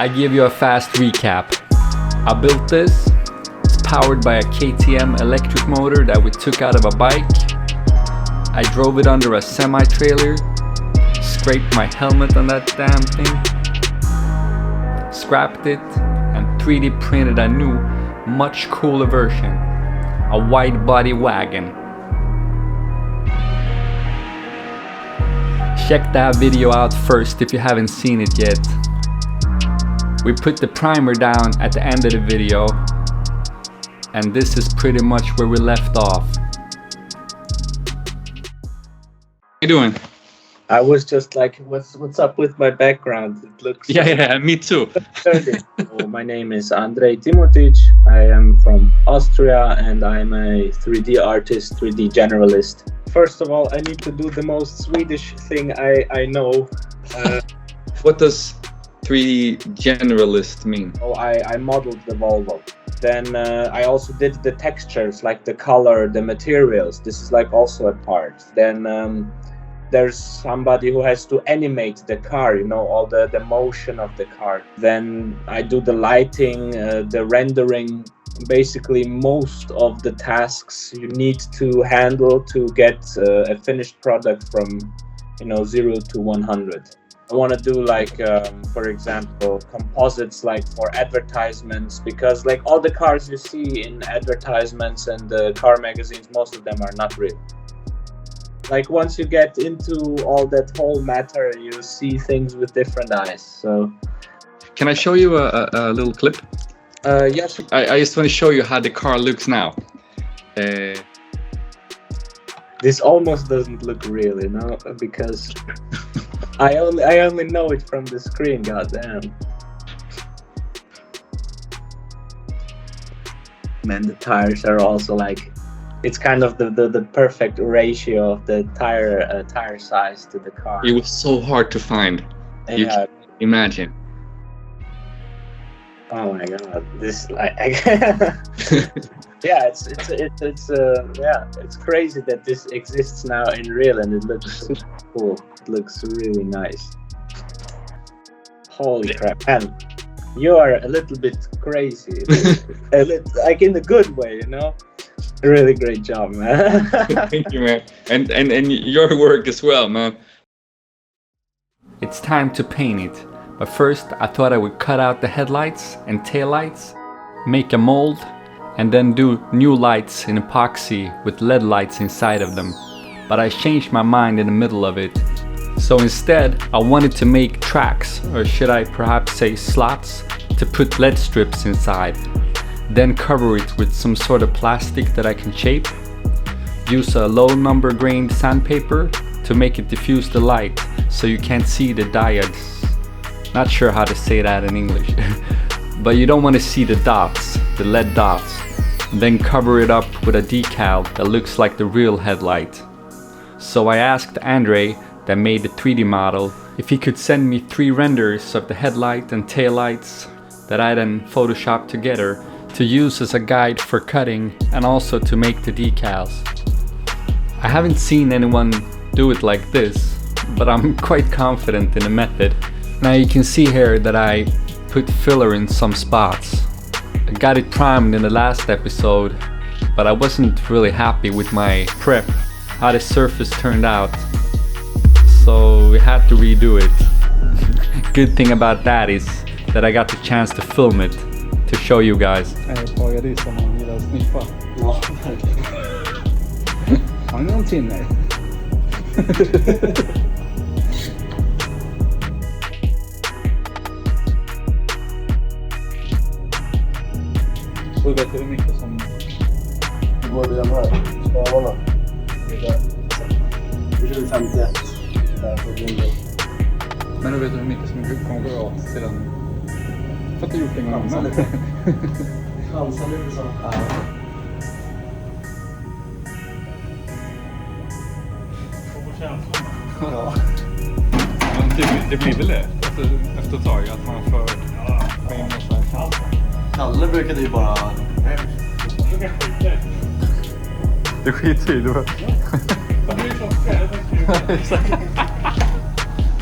I give you a fast recap. I built this. It's powered by a KTM electric motor that we took out of a bike. I drove it under a semi-trailer, scraped my helmet on that damn thing, scrapped it, and 3D printed a new, much cooler version, a wide-body wagon. Check that video out first if you haven't seen it yet. We put the primer down at the end of the video, and this is pretty much where we left off. How you doing? I was just like, what's up with my background? It looks Yeah, me too. So, my name is Andrej Timotic. I am from Austria and I'm a 3D artist, 3D generalist. First of all, I need to do the most Swedish thing I know. What does 3D generalist mean? Oh, I modeled the Volvo. Then I also did the textures, like the color, the materials. This is like also a part. Then there's somebody who has to animate the car, you know, all the motion of the car. Then I do the lighting, the rendering, basically most of the tasks you need to handle to get a finished product from, 0 to 100. I want to do like, for example, composites like for advertisements, because like all the cars you see in advertisements and the car magazines, most of them are not real. Like once you get into all that whole matter, you see things with different eyes. So, can I show you a little clip? Yes. I just want to show you how the car looks now. This almost doesn't look real, because I only know it from the screen. Goddamn. Man, the tires are also like. It's kind of the perfect ratio of the tire size to the car. It was so hard to find. Yeah. You can imagine. Oh my god, this like yeah, it's crazy that this exists now in real and it looks so cool. It looks really nice. Holy crap, man! You are a little bit crazy, like in a good way, Really great job, man. Thank you, man. And your work as well, man. It's time to paint it. But first, I thought I would cut out the headlights and taillights, make a mold, and then do new lights in epoxy with LED lights inside of them. But I changed my mind in the middle of it. So instead, I wanted to make tracks, or should I perhaps say slots, to put LED strips inside. Then cover it with some sort of plastic that I can shape. Use a low number grained sandpaper to make it diffuse the light so you can't see the diodes. Not sure how to say that in English. But you don't want to see the dots, the LED dots. Then cover it up with a decal that looks like the real headlight. So I asked Andrej, that made the 3D model, if he could send me 3 renders of the headlight and taillights that I then photoshopped together to use as a guide for cutting and also to make the decals. I haven't seen anyone do it like this, but I'm quite confident in the method. Now you can see here that I put filler in some spots. I got it primed in the last episode, but I wasn't really happy with my prep, how the surface turned out. So we had to redo it. Good thing about that is that I got the chance to film it. To show you guys. Paradis om man gillar att sniffa. Ja, verkligen. Har ni någon tinner? Så vet du hur mycket som... Går det den här? Spavarna? Det är där. Det är 51. Där på grunden. Men du vet hur mycket som kommer gå åt till den? För att du gjort en gång. Chansen är det så. Ja. Men det blir väl det efter ett tag att man får in och så här. Kalle brukade ju bara... Det skiter i det.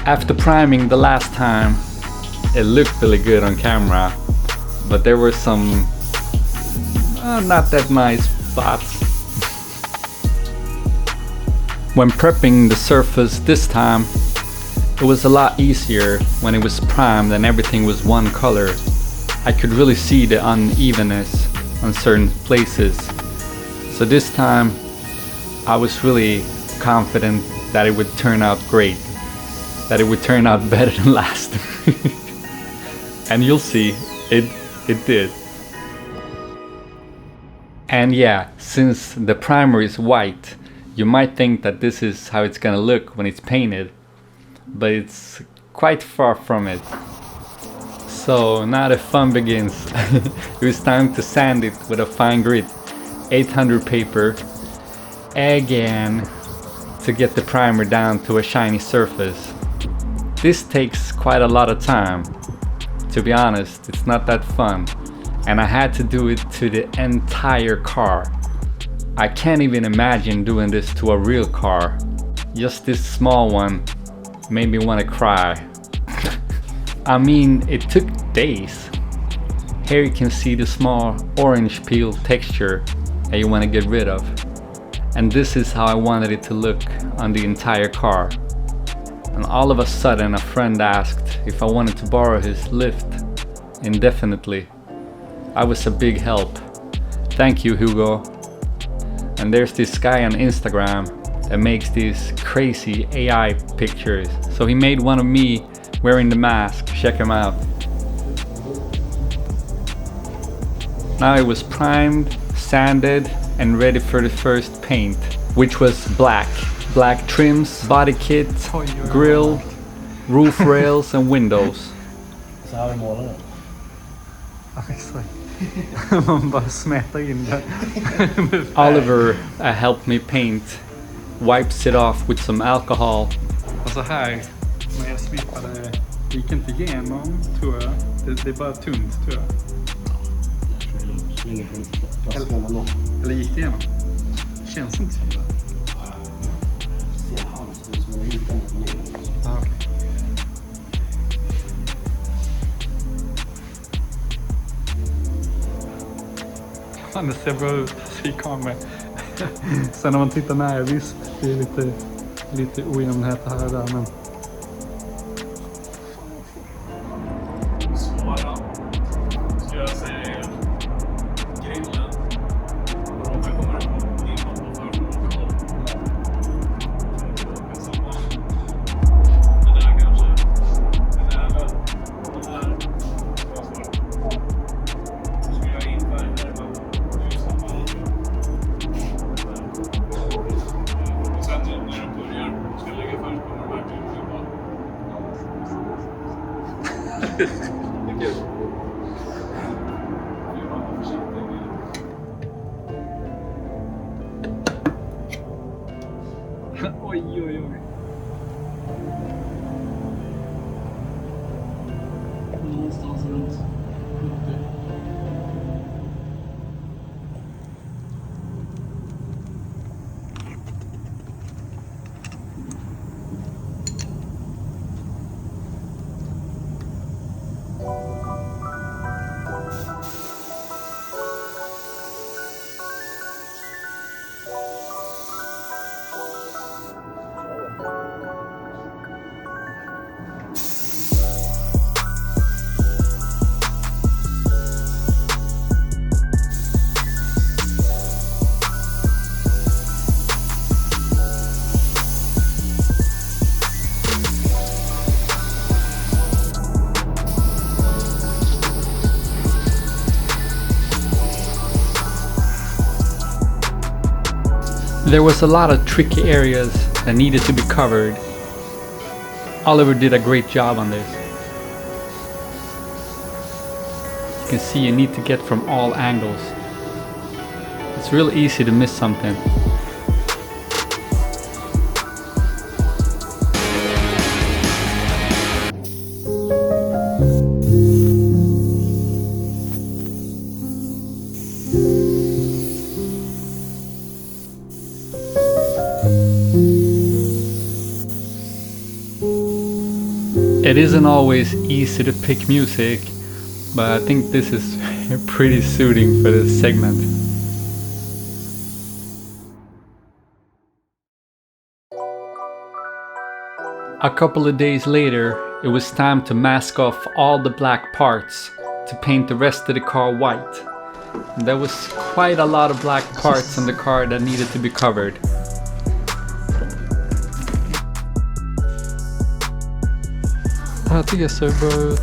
After priming the last time, it looked really good on camera, but there were some not that nice spots. When prepping the surface this time, it was a lot easier when it was primed and everything was one color. I could really see the unevenness on certain places. So this time I was really confident that it would turn out great, that it would turn out better than last. And you'll see, it did. And yeah, since the primer is white, you might think that this is how it's gonna look when it's painted, but it's quite far from it. So now the fun begins. It was time to sand it with a fine grit 800 paper again to get the primer down to a shiny surface. This takes quite a lot of time. To be honest, it's not that fun, and I had to do it to the entire car. I can't even imagine doing this to a real car. Just this small one made me want to cry. I mean, it took days. Here you can see the small orange peel texture that you want to get rid of. And this is how I wanted it to look on the entire car. And all of a sudden a friend asked if I wanted to borrow his lift indefinitely. I was a big help. Thank you, Hugo. And there's this guy on Instagram that makes these crazy AI pictures. So he made one of me wearing the mask. Check him out. Now it was primed, sanded, and ready for the first paint, which was black. Black trims, body kit, grill, roof rails and windows. Så här vi målar den. Ja, exakt. Man bara smätar in det. Oliver helped me paint, wipes it off with some alcohol. Och så här, när jag svippade, gick inte igenom, tror jag. Det är bara tunt, tror jag. Eller gick det igenom? Känns inte som det. Ah, okej. Fan, det ser bra ut i kameran. Sen när man tittar nära, visst, det är lite ojämnheter här och där, men... Svåra. Ska jag säga grillen. Råkar komma på timman på förskolan. Det där kanske. Det där är väl. Det där. Vad svårt. Så ska jag in färg där. Det är ju samma ord. Och sen när du börjar. Ska jag lägga först på de här typen bara. Det är kul. Oj, oj, oj. Någonstans runt 70. There was a lot of tricky areas that needed to be covered. Oliver did a great job on this. You can see you need to get from all angles. It's real easy to miss something. It isn't always easy to pick music, but I think this is pretty suiting for this segment. A couple of days later, it was time to mask off all the black parts to paint the rest of the car white. And there was quite a lot of black parts on the car that needed to be covered. Det här tycker jag ser bra ut.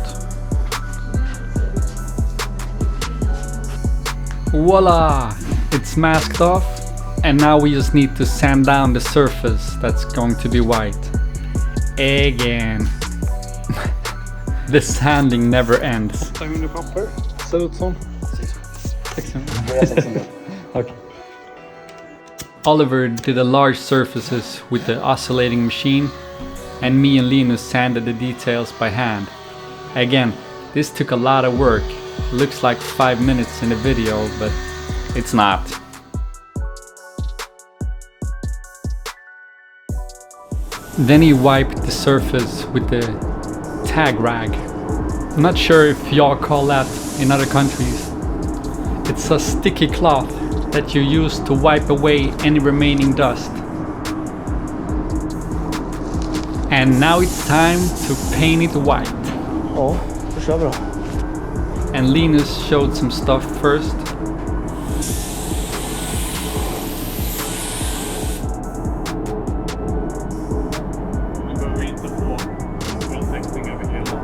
Voila! It's masked off, and now we just need to sand down the surface that's going to be white. Again. The sanding never ends. 800 papper, ser ut som. 600. Okay. Oliver did the large surfaces with the oscillating machine, and me and Linus sanded the details by hand. Again, this took a lot of work. Looks like 5 minutes in the video, but it's not. Then he wiped the surface with the tag rag. I'm not sure if y'all call that in other countries. It's a sticky cloth that you use to wipe away any remaining dust. And now it's time to paint it white. Ja, då kör vi då. And Linus showed some stuff first. Vi behöver inte få teckning över hela.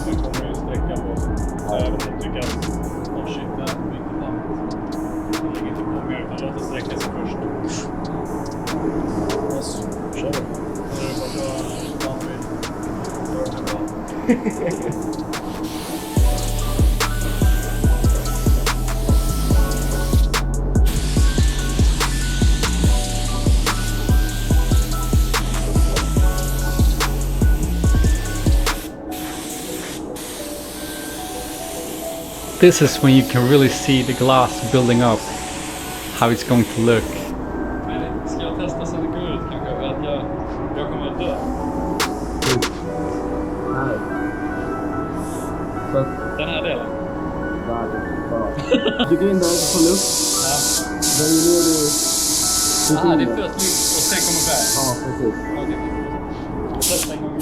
Nu kommer ju sträcka på sig. Så även om du tycker att oh shit, det här blir inte bra. Jag lägger inte på mer utan låt det sträcka sig först. Yes, kör vi. Nu är det bara att köra bandvid. Gör det bra. This is when you can really see the gloss building up, how it's going to look. Ska jag testa så det går ut kanske? Att jag kommer att dö. Nej. Så att, Den här delen. där, bra. Du går in där och får luft. Ja. Väljer ner du... Ah, det är först lyft och sen kommer färg. Ja, precis. Okej. Testa en gång.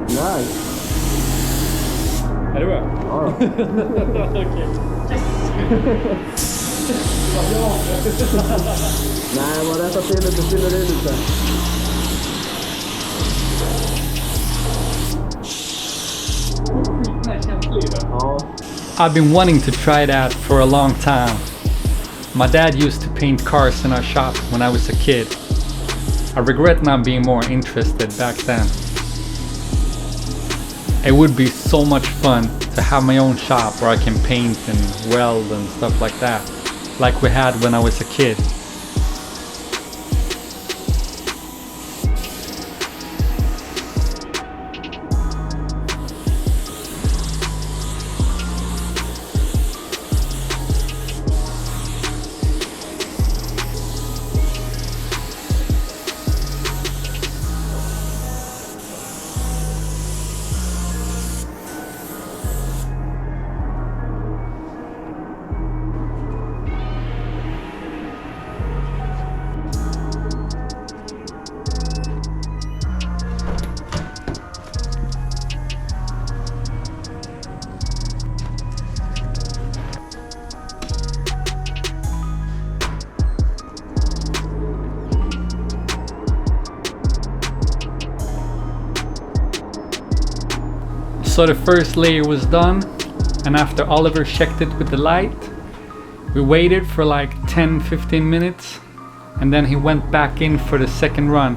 Nice. Är det bra? Ja. Okej. Nej, man rättar till lite, fyller i lite. Ja. I've been wanting to try that for a long time. My dad used to paint cars in our shop when I was a kid. I regret not being more interested back then. It would be so much fun to have my own shop where I can paint and weld and stuff like that, like we had when I was a kid. So the first layer was done, and after Oliver checked it with the light, we waited for like 10-15 minutes, and then he went back in for the second run.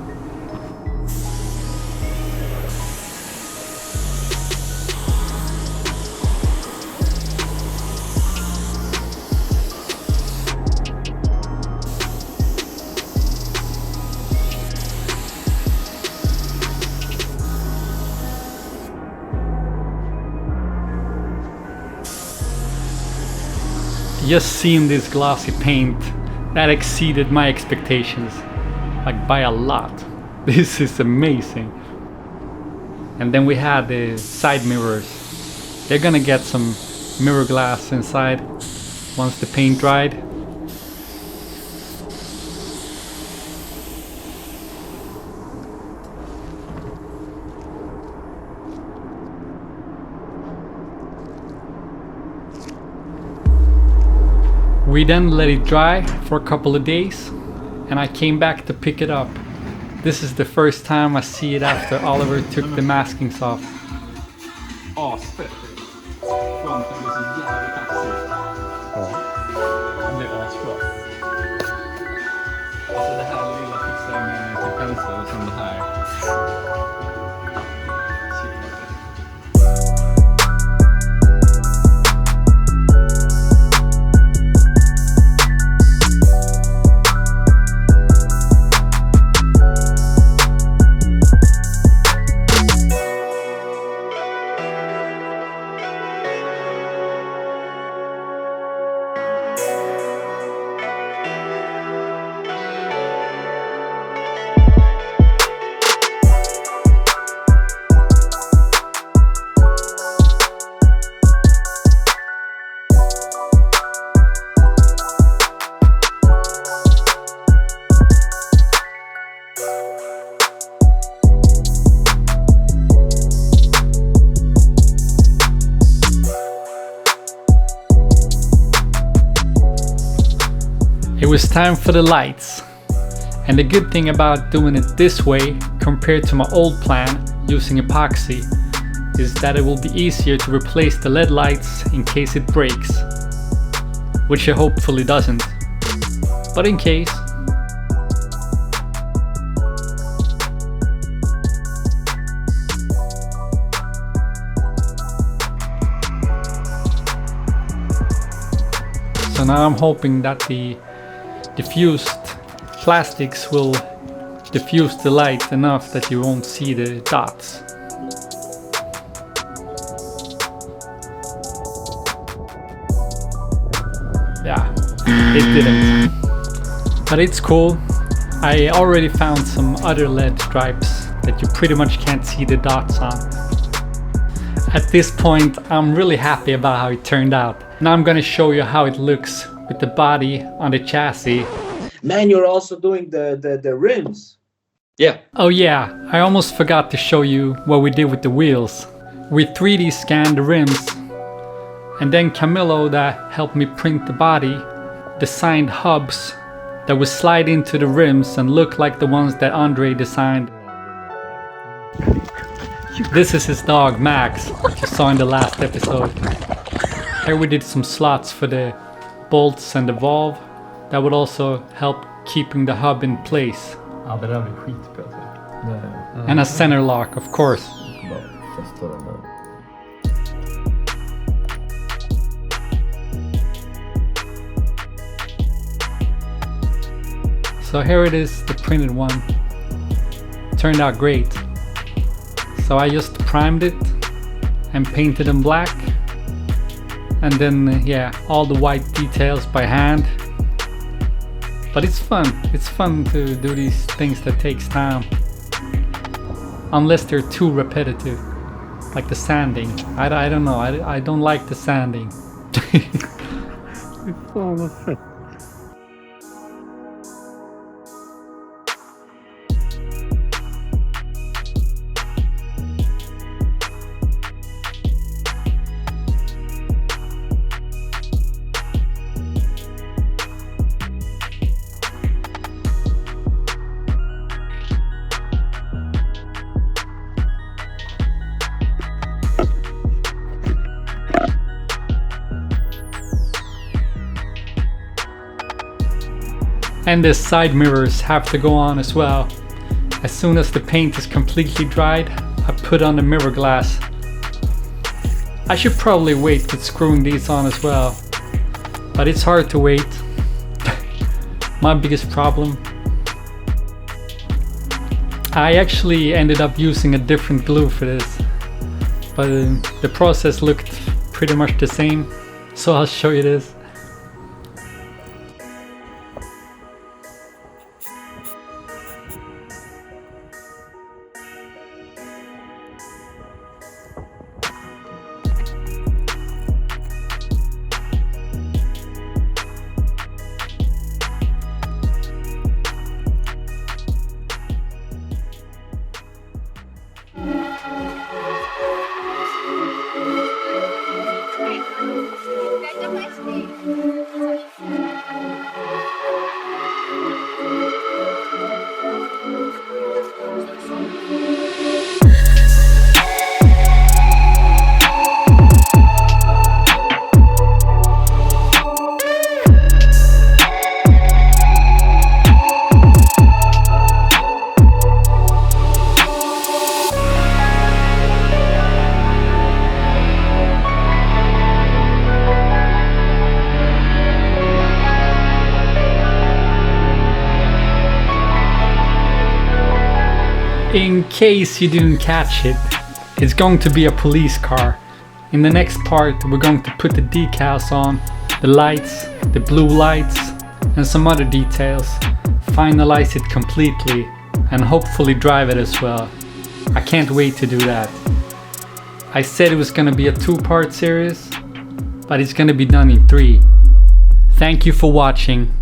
Just seeing this glossy paint, that exceeded my expectations, like by a lot. This is amazing. And then we had the side mirrors. They're gonna get some mirror glass inside once the paint dried. We then let it dry for a couple of days, and I came back to pick it up. This is the first time I see it after Oliver took the maskings off. Asfett. Fronten blir så jävla kaxig. Ja. Den blir asbra. Alltså det här lilla fixar jag med till pensel och sen det här. It was time for the lights. And the good thing about doing it this way compared to my old plan using epoxy is that it will be easier to replace the LED lights in case it breaks. Which it hopefully doesn't. But in case. So now I'm hoping that the diffused plastics will diffuse the light enough that you won't see the dots. Yeah, it didn't. But it's cool. I already found some other LED stripes that you pretty much can't see the dots on. At this point, I'm really happy about how it turned out. Now I'm gonna show you how it looks with the body on the chassis. Man, you're also doing the rims. Yeah. Oh yeah, I almost forgot to show you what we did with the wheels. We 3D scanned the rims, and then Camillo, that helped me print the body, designed hubs that would slide into the rims and look like the ones that Andrej designed. This is his dog Max, which you saw in the last episode. Here we did some slots for the bolts and the valve that would also help keeping the hub in place. Ja, det där blir skitbra. And a center lock, of course. So here it is, the printed one. Turned out great. So I just primed it and painted them black. And then, yeah, all the white details by hand. But it's fun. It's fun to do these things that takes time. Unless they're too repetitive. Like the sanding. I don't know. I don't like the sanding. And the side mirrors have to go on as well. As soon as the paint is completely dried, I put on the mirror glass. I should probably wait with screwing these on as well, but it's hard to wait. My biggest problem. I actually ended up using a different glue for this, but the process looked pretty much the same, so I'll show you this. In case you didn't catch it, it's going to be a police car. In the next part, we're going to put the decals on, the lights, the blue lights, and some other details. Finalize it completely, and hopefully drive it as well. I can't wait to do that. I said it was gonna be a 2-part series, but it's gonna be done in 3. Thank you for watching.